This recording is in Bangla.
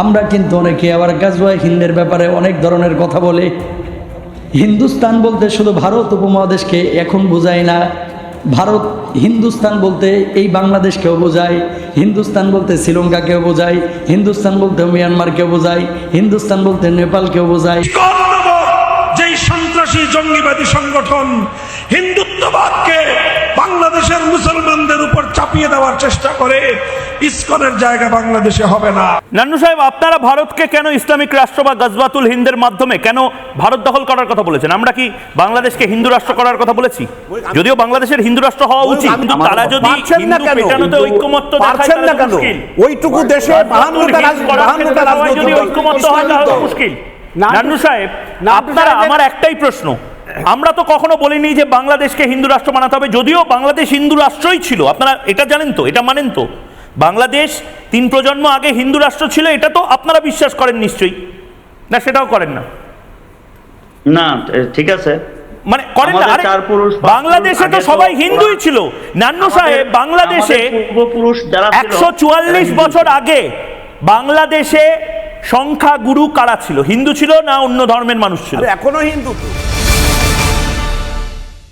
আমরা কিন্তু অনেকে আবার গাজওয়া হিন্দের ব্যাপারে অনেক ধরনের কথা বলে। হিন্দুস্তান বলতে শুধু ভারত উপমহাদেশকে এখন বোঝায় না, ভারত হিন্দুস্তান বলতে এই বাংলাদেশকেও বোঝায়, হিন্দুস্তান বলতে শ্রীলঙ্কাকেও বোঝায়, হিন্দুস্তান বলতে মিয়ানমারকেও বোঝায়, হিন্দুস্তান বলতে নেপালকেও বোঝায়। যেই সন্ত্রাসী জঙ্গিবাদী সংগঠন হিন্দুত্ববাদকে বাংলাদেশের মুসলমানদের উপর চাপিয়ে দেওয়ার চেষ্টা করে, ইসকনের জায়গা বাংলাদেশে হবে না। নান্নু সাহেব, আপনারা ভারতকে কেন ইসলামিক রাষ্ট্র বা গাজওয়াতুল হিন্দের মাধ্যমে কেন ভারত দখল করার কথা বলেছেন? আমরা কি বাংলাদেশকে হিন্দু রাষ্ট্র করার কথা বলেছি? যদিও বাংলাদেশের হিন্দু রাষ্ট্র হওয়া উচিত, কিন্তু তারা যদি হিন্দু পেটানোতে ঐক্যমত্য দেখায় তাহলে মুশকিল। ওইটুকু দেশে 52টা রাজনৈতিক যদি ঐক্যমত্য হয় তাহলে মুশকিল। নান্নু সাহেব, আপনারা, আমার একটাই প্রশ্ন, আমরা তো কখনো বলিনি যে বাংলাদেশকে হিন্দু রাষ্ট্র বানাতে হবে, যদিও বাংলাদেশ হিন্দু রাষ্ট্রই ছিল। আপনারা এটা জানেন তো, এটা মানেন তো? বাংলাদেশ 3 প্রজন্ম আগে হিন্দু রাষ্ট্র ছিল, এটা তো আপনারা বিশ্বাস করেন নিশ্চয়ই, না সেটাও করেন না? না, ঠিক আছে, মানে করেন না? আরে বাংলাদেশে তো সবাই হিন্দুই ছিল নান্নু সাহেব। বাংলাদেশে 144 বছর আগে বাংলাদেশে সংখ্যাগুরু কারা ছিল? হিন্দু ছিল না অন্য ধর্মের মানুষ ছিল? এখনো হিন্দু তো।